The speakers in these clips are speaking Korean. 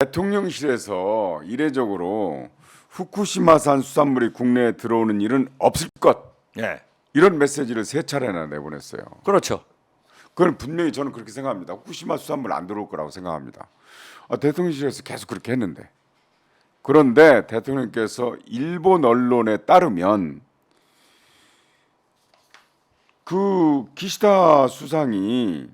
대통령실에서 이례적으로 후쿠시마산 수산물이 국내에 들어오는 일은 없을 것. 예, 이런 메시지를 세 차례나 내보냈어요. 그렇죠. 그건 분명히 저는 그렇게 생각합니다. 후쿠시마 수산물 안 들어올 거라고 생각합니다. 대통령실에서 계속 그렇게 했는데. 그런데 대통령께서 일본 언론에 따르면 그 기시다 수상이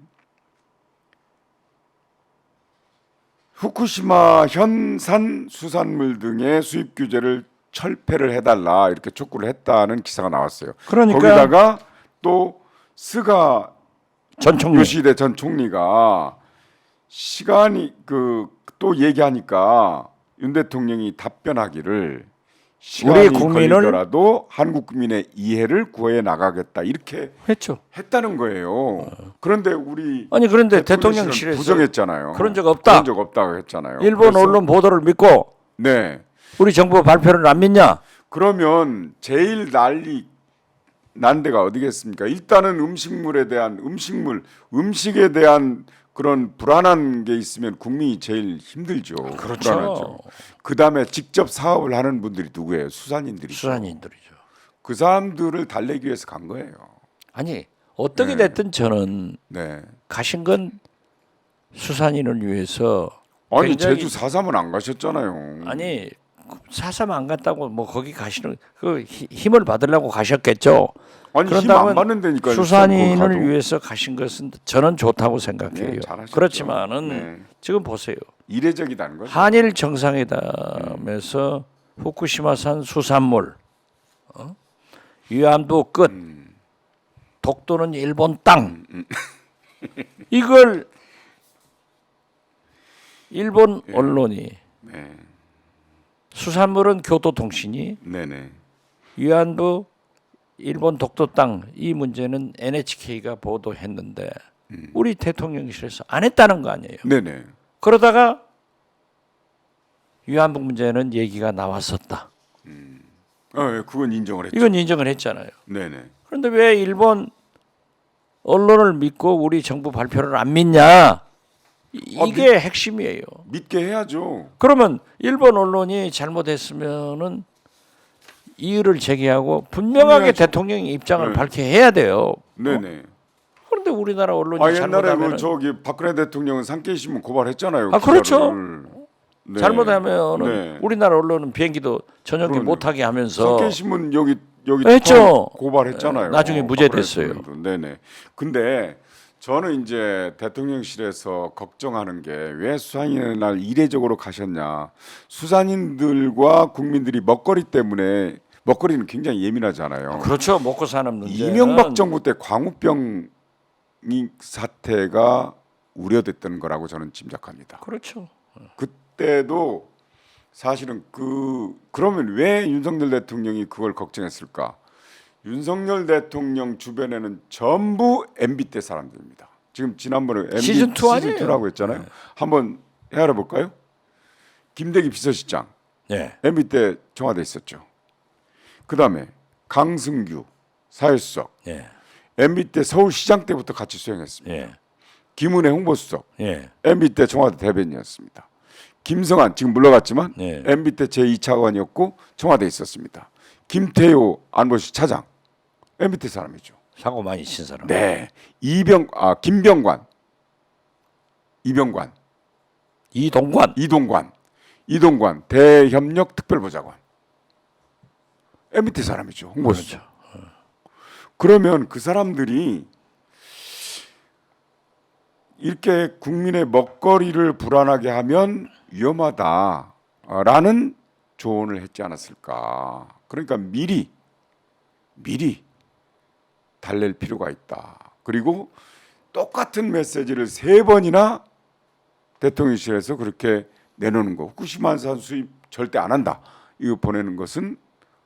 후쿠시마 현산 수산물 등의 수입 규제를 철폐를 해달라 이렇게 촉구를 했다는 기사가 나왔어요. 그러니까 거기다가 또 스가 전 총리 요시히데 전 총리가 시간이 또 얘기하니까 윤 대통령이 답변하기를 시간이 걸리더라도 한국 국민의 이해를 구해 나가겠다 이렇게 했죠. 했다는 거예요. 그런데 우리 그런데 대통령실은 대통령실에서 부정했잖아요. 그런 적 없다. 그런 적 없다고 했잖아요. 일본 그래서, 언론 보도를 믿고 네. 우리 정부 발표를 안 믿냐? 그러면 제일 난리 난 데가 어디겠습니까? 일단은 음식에 대한 그런 불안한 게 있으면 국민이 제일 힘들죠. 그렇죠. 불안하죠. 그다음에 직접 사업을 하는 분들이 누구예요? 수산인들이죠. 수산인들이죠. 그 사람들을 달래기 위해서 간 거예요. 아니 어떻게 됐든 저는 네. 가신 건 수산인을 위해서 아니 굉장히- 제주 4.3은 안 가셨잖아요. 아니 사삼 안 갔다고 뭐 거기 가시는 그 힘을 받으려고 가셨겠죠. 아니 힘 그런다면 안 받는 데니까 수산인을 위해서 가신 것은 저는 좋다고 생각해요. 네, 잘하셨죠. 그렇지만은 네. 지금 보세요. 이례적이다는 거죠. 한일 정상회담에서 후쿠시마산 수산물 위안부 끝 독도는 일본 땅 이걸 일본 언론이 네. 수산물은 교토통신이 네네. 위안부 일본 독도 땅 이 문제는 NHK가 보도했는데 우리 대통령실에서 안 했다는 거 아니에요. 네네. 그러다가 위안부 문제는 얘기가 나왔었다. 예, 그건 인정을 했죠. 이건 인정을 했잖아요. 네네. 그런데 왜 일본 언론을 믿고 우리 정부 발표를 안 믿냐? 이게 핵심이에요. 믿게 해야죠. 그러면 일본 언론이 잘못했으면은 이의를 제기하고 분명하게 해야죠. 대통령의 입장을 네. 밝혀야 돼요. 네네. 그런데 우리나라 언론이 옛날에 잘못하면 저기 박근혜 대통령은 산케이신문 고발했잖아요. 그렇죠. 기자를. 네. 잘못하면은 네. 우리나라 언론은 비행기도 저녁에 그럼요. 못하게 하면서 산케이신문 여기 했죠. 처음 고발했잖아요. 나중에 무죄됐어요. 박근혜 대통령도. 네네. 근데 저는 이제 대통령실에서 걱정하는 게 왜 수산인의 날 이례적으로 가셨냐. 수산인들과 국민들이 먹거리 때문에 먹거리는 굉장히 예민하잖아요. 그렇죠. 먹고 사는 문제는 이명박 정부 때 광우병 이 사태가 우려됐던 거라고 저는 짐작합니다. 그렇죠. 그때도 사실은 그러면 왜 윤석열 대통령이 그걸 걱정했을까? 윤석열 대통령 주변에는 전부 MB 때 사람들입니다. 지금 지난번에 MB 시즌 2 아니에요? 시즌 2라고 했잖아요. 한번 헤아려 볼까요? 김대기 비서실장 네. MB 때 청와대 있었죠. 그다음에 강승규 사회수석 예. MB 때 서울시장 때부터 같이 수행했습니다. 예. 김은혜 홍보수석 예. MB 때 청와대 대변인이었습니다. 김성한 지금 물러갔지만 네. MB 때 제2차관이었고 청와대에 있었습니다. 김태효 안보실 차장 MB 때 사람이죠. 사고 많이 친 사람. 네, 이병관, 이동관 대협력 특별보좌관 MB 때 사람이죠. 홍보수석. 그렇죠. 그러면 그 사람들이 이렇게 국민의 먹거리를 불안하게 하면 위험하다라는 조언을 했지 않았을까. 그러니까 미리 달랠 필요가 있다. 그리고 똑같은 메시지를 3번이나 대통령실에서 그렇게 내놓는 거. 후쿠시마산 수입 절대 안 한다. 이거 보내는 것은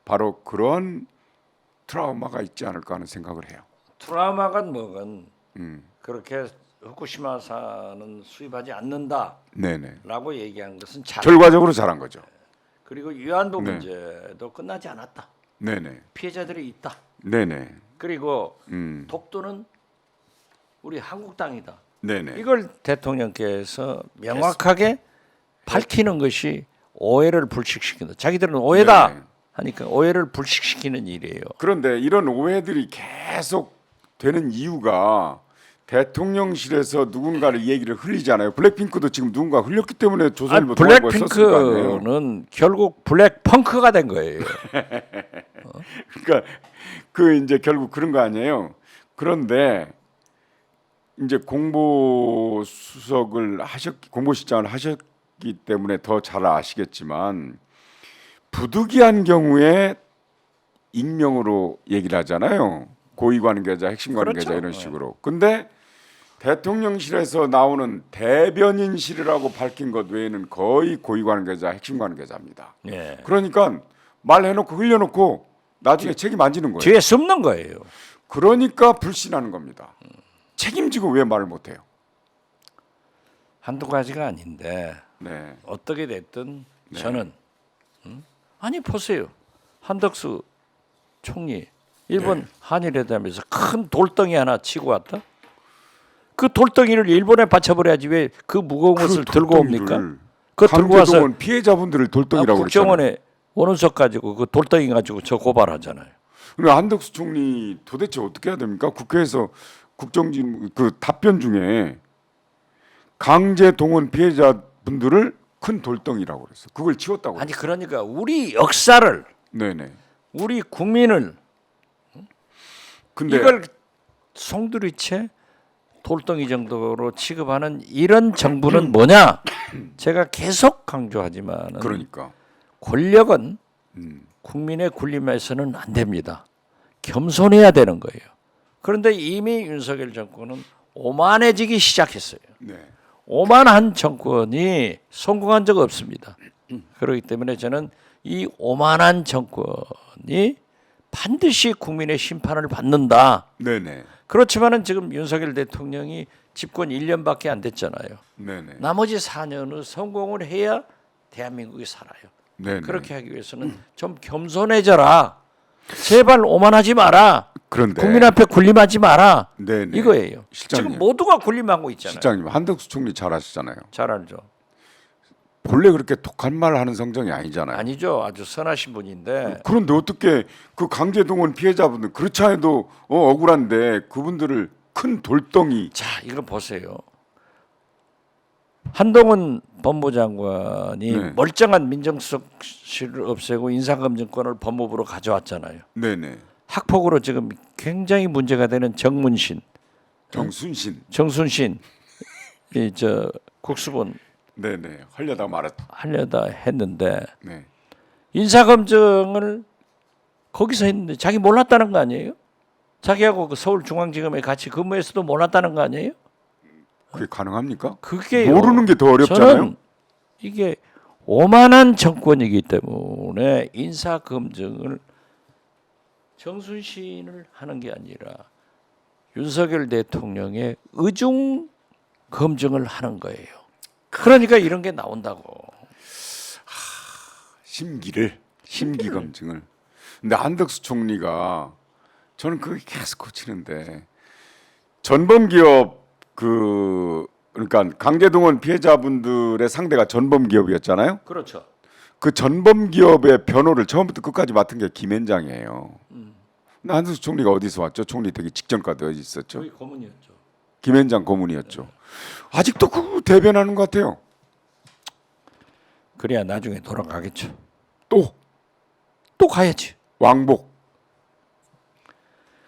바로 그런 트라우마가 있지 않을까 하는 생각을 해요. 트라우마가 뭐건 그렇게 후쿠시마산은 수입하지 않는다라고 네네. 얘기한 것은 잘. 결과적으로 잘한 거죠. 그리고 위안부 네. 문제도 끝나지 않았다. 네네. 피해자들이 있다. 네네. 그리고 음. 독도는 우리 한국 땅이다. 네네. 이걸 대통령께서 명확하게 밝히는 것이 오해를 불식시킨다. 자기들은 오해다 네네. 하니까 오해를 불식시키는 일이에요. 그런데 이런 오해들이 계속 되는 이유가 대통령실에서 누군가를 얘기를 흘리잖아요. 블랙핑크도 지금 누군가 흘렸기 때문에 조선일보 동아일보에 썼을 거 아니에요. 블랙핑크는 결국 블랙펑크가 된 거예요. 그러니까 그 이제 결국 그런 거 아니에요. 그런데 이제 공보실장을 하셨기 때문에 더 잘 아시겠지만 부득이한 경우에 익명으로 얘기를 하잖아요. 고위 관계자, 핵심 관계자 그렇죠. 이런 식으로. 근데 대통령실에서 나오는 대변인실이라고 밝힌 것 외에는 거의 고위 관계자, 핵심 관계자입니다. 예. 그러니까 말해놓고 흘려놓고 나중에 책임 안 지는 거예요. 뒤에 숨는 거예요. 그러니까 불신하는 겁니다. 책임지고 왜 말을 못해요? 한두 가지가 아닌데 네, 어떻게 됐든 저는 아니 보세요. 한덕수 총리 일본 한일회담에서 큰 돌덩이 하나 치고 왔다. 그 돌덩이를 일본에 받쳐버려야지 왜 그 무거운 것을 들고 옵니까? 그 들고 와서 강제동원 피해자분들을 돌덩이라고 그랬잖아요. 국정원에 원은석 가지고 그 돌덩이 가지고 저 고발하잖아요. 그럼 한덕수 총리 도대체 어떻게 해야 됩니까? 국회에서 국정진 그 답변 중에 강제동원 피해자분들을 큰 돌덩이라고 그랬어. 그걸 치웠다고. 아니 그러니까 우리 역사를 네네. 우리 국민을 근데 이걸 송두리째 돌덩이 정도로 취급하는 이런 정부는 뭐냐? 제가 계속 강조하지만 그러니까 권력은 국민의 군림에서는 안 됩니다. 겸손해야 되는 거예요. 그런데 이미 윤석열 정권은 오만해지기 시작했어요. 네. 오만한 정권이 성공한 적 없습니다. 그렇기 때문에 저는 이 오만한 정권이 반드시 국민의 심판을 받는다. 네네. 그렇지만은 지금 윤석열 대통령이 집권 1년밖에 안 됐잖아요. 네네. 나머지 4년은 성공을 해야 대한민국이 살아요. 네네. 그렇게 하기 위해서는 좀 겸손해져라. 제발 오만하지 마라. 그런데 국민 앞에 군림하지 마라. 네네. 이거예요. 실장님. 지금 모두가 군림하고 있잖아요. 실장님 한덕수 총리 잘 아시잖아요. 잘 알죠. 본래 그렇게 독한 말 하는 성정이 아니잖아요. 아니죠. 아주 선하신 분인데 그런데 어떻게 그 강제동원 피해자분들 그렇지 않아도 억울한데 그분들을 큰 돌덩이. 자, 이거 보세요. 한동훈 법무장관이 네. 멀쩡한 민정수석실을 없애고 인사검증권을 법무부로 가져왔잖아요. 네네. 학폭으로 지금 굉장히 문제가 되는 정순신, 정순신. 이 저 국수본 네네. 헐려다 말았다. 하려다 했는데 네. 인사검증을 거기서 했는데 자기 몰랐다는 거 아니에요? 자기하고 그 서울중앙지검에 같이 근무해서도 몰랐다는 거 아니에요? 그게 가능합니까? 그게 모르는 게 더 어렵잖아요. 저는 이게 오만한 정권이기 때문에 인사검증을 정순신을 하는 게 아니라 윤석열 대통령의 의중 검증을 하는 거예요. 그러니까 이런 게 나온다고. 심기 검증을. 근데 한덕수 총리가 저는 그게 계속 고치는데 전범기업 그러니까 강제동원 피해자분들의 상대가 전범기업이었잖아요. 그렇죠. 그 전범기업의 변호를 처음부터 끝까지 맡은 게 김앤장이에요. 근데 한덕수 총리가 어디서 왔죠? 총리 되기 직전까지 어디 있었죠? 저희 고문이었죠. 김앤장 고문이었죠. 아직도 그 대변하는 것 같아요. 그래야 나중에 돌아가겠죠. 또 가야지. 왕복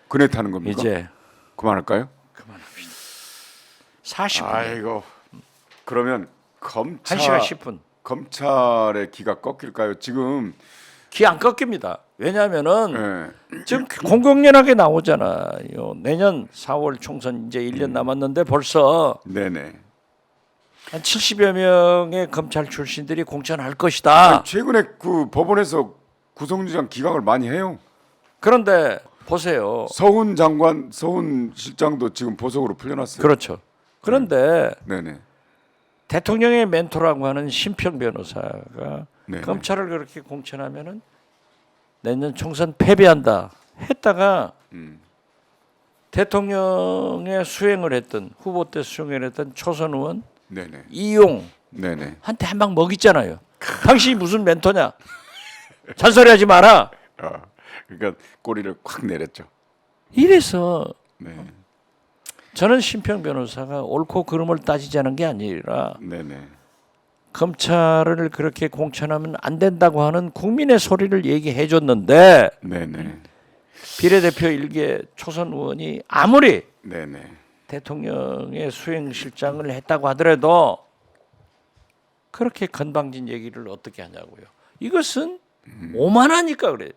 그네 타는 겁니까? 이제 그만할까요? 그만합시다. 40분. 아이고 그러면 1시간 10분. 검찰의 기가 꺾일까요? 지금 기 안 꺾입니다. 왜냐하면은 예, 지금 공공연하게 나오잖아요. 내년 4월 총선 이제 1년 남았는데 벌써 네네. 한 70여 명의 검찰 출신들이 공천할 것이다. 아니, 최근에 그 법원에서 구속영장 기각을 많이 해요. 그런데 보세요. 서훈 장관, 서훈 실장도 지금 보석으로 풀려났어요. 그렇죠. 그런데 네네. 대통령의 멘토라고 하는 심평 변호사가 네네. 검찰을 그렇게 공천하면은 내년 총선 패배한다 했다가 대통령의 수행을 했던 후보 때 수행을 했던 초선 의원 네네. 이용 네네. 한테 한 방 먹였잖아요. 당신이 무슨 멘토냐? 잔소리하지 마라. 그러니까 꼬리를 콱 내렸죠. 이래서 네. 저는 심평 변호사가 옳고 그름을 따지자는 게 아니라 네네. 검찰을 그렇게 공천하면 안 된다고 하는 국민의 소리를 얘기해 줬는데 네네. 비례대표 일개 초선 의원이 아무리 네네. 대통령의 수행실장을 했다고 하더라도 그렇게 건방진 얘기를 어떻게 하냐고요. 이것은 오만하니까 그래.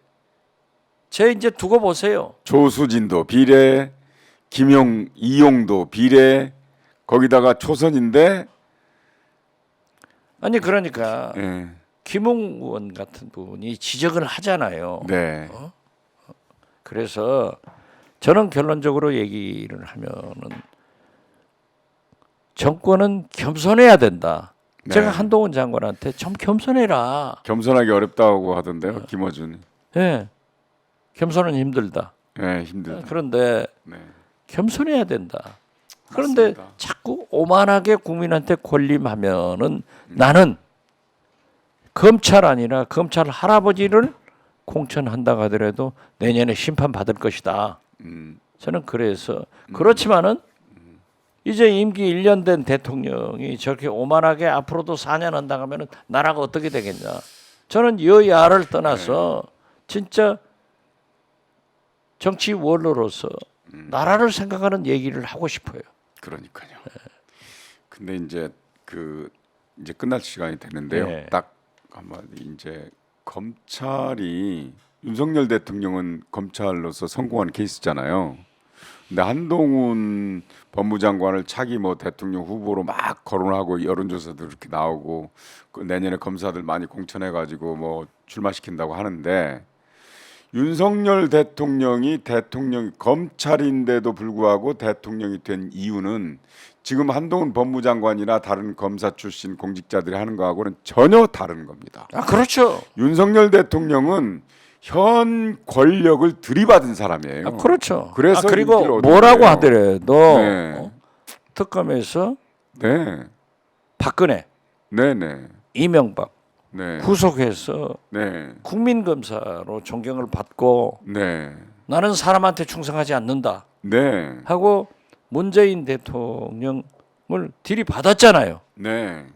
제 이제 두고 보세요. 조수진도 비례, 이용도 비례, 거기다가 초선인데, 아니 그러니까 예. 김웅 의원 같은 분이 지적을 하잖아요. 네. 그래서 저는 결론적으로 얘기를 하면은 정권은 겸손해야 된다. 네. 제가 한동훈 장관한테 좀 겸손해라. 겸손하기 어렵다고 하던데요, 김어준이. 예, 겸손은 힘들다. 예, 힘들다. 그런데 네. 겸손해야 된다. 그런데 맞습니다. 자꾸 오만하게 국민한테 권림하면은 나는 검찰 아니라 검찰 할아버지를 공천한다고 하더라도 내년에 심판 받을 것이다. 저는 그래서 그렇지만은 이제 임기 1년 된 대통령이 저렇게 오만하게 앞으로도 4년 한다 하면은 나라가 어떻게 되겠냐. 저는 여야를 떠나서 진짜 정치 원로로서 나라를 생각하는 얘기를 하고 싶어요. 그러니까요. 근데 이제 이제 끝날 시간이 됐는데요. 네. 딱 한마디 이제 검찰이 윤석열 대통령은 검찰로서 성공한 케이스잖아요. 근데 한동훈 법무장관을 차기 뭐 대통령 후보로 막 거론하고 여론조사도 이렇게 나오고 그 내년에 검사들 많이 공천해가지고 뭐 출마시킨다고 하는데 윤석열 대통령이 검찰인데도 불구하고 대통령이 된 이유는 지금 한동훈 법무장관이나 다른 검사 출신 공직자들이 하는 거하고는 전혀 다른 겁니다. 아 그렇죠. 윤석열 대통령은 현 권력을 들이받은 사람이에요. 아 그렇죠. 그래서 그리고 인기를 얻은 뭐라고 거예요. 하더라도 네. 특검에서 네, 박근혜, 네. 이명박 네. 구속해서 네. 국민검사로 존경을 받고 네. 나는 사람한테 충성하지 않는다 네. 하고 문재인 대통령을 들이받았잖아요. 네.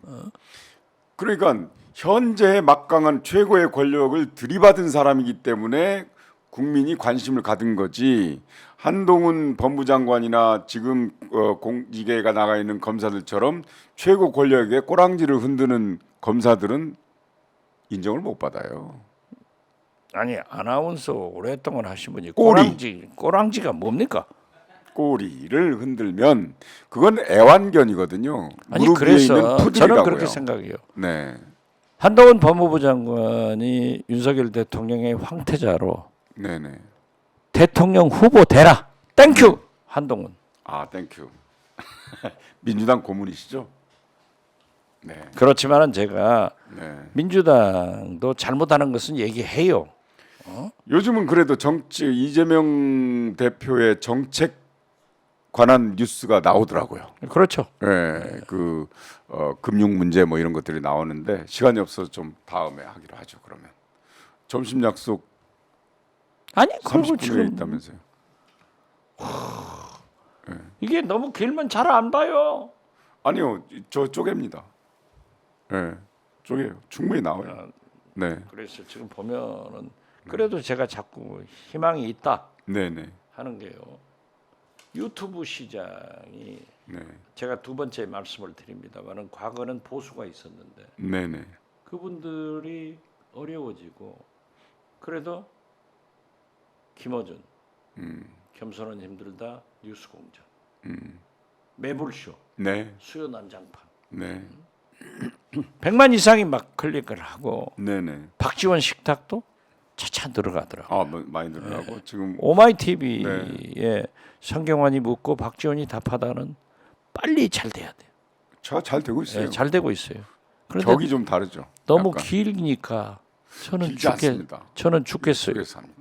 그러니까 현재 막강한 최고의 권력을 들이받은 사람이기 때문에 국민이 관심을 가진 거지. 한동훈 법무장관이나 지금 공직에가 나가 있는 검사들처럼 최고 권력의 꼬랑지를 흔드는 검사들은 인정을 못 받아요. 아니 아나운서 오랫동안 하신 분이 꼬리. 꼬랑지가 뭡니까? 꼬리를 흔들면 그건 애완견이거든요. 아니 무릎 위에 있는 그래서 푸들이라고요. 저는 그렇게 생각해요. 네, 한동훈 법무부 장관이 윤석열 대통령의 황태자로 네네. 대통령 후보 되라. 땡큐 한동훈. 아, 땡큐. 민주당 고문이시죠? 네, 그렇지만은 제가 네. 민주당도 잘못하는 것은 얘기해요. 요즘은 그래도 이재명 대표의 정책 관한 뉴스가 나오더라고요. 그렇죠. 네, 금융 문제 뭐 이런 것들이 나오는데 시간이 없어서 좀 다음에 하기로 하죠. 그러면 점심 약속 아니 그리고 30분 후에 지금 있다면서요? 이게 너무 길면 잘 안 봐요. 아니요, 저 쪼개입니다. 네, 쪼개요. 충분히 나와요. 네, 그래서 지금 보면은 그래도 제가 자꾸 희망이 있다 네네, 하는 게요. 유튜브 시장이 네, 제가 두 번째 말씀을 드립니다만은 과거는 보수가 있었는데 네네, 그분들이 어려워지고 그래도 김어준 겸손은 힘들다 뉴스공장 매불쇼 네, 수요 난장판 네, 100만 이상이 막 클릭을 하고 네네. 박지원 식탁도 차차 늘어가더라고. 아, 뭐 많이 늘어나고 지금 오마이 TV에 성경환이 묻고 박지원이 답하다는 빨리 잘 돼야 돼요. 잘 되고 있어요. 네, 잘 되고 있어요. 그런데 격이 좀 다르죠. 너무 약간. 길니까 길지 않습니다. 저는 죽겠어요. 그래서 합니다.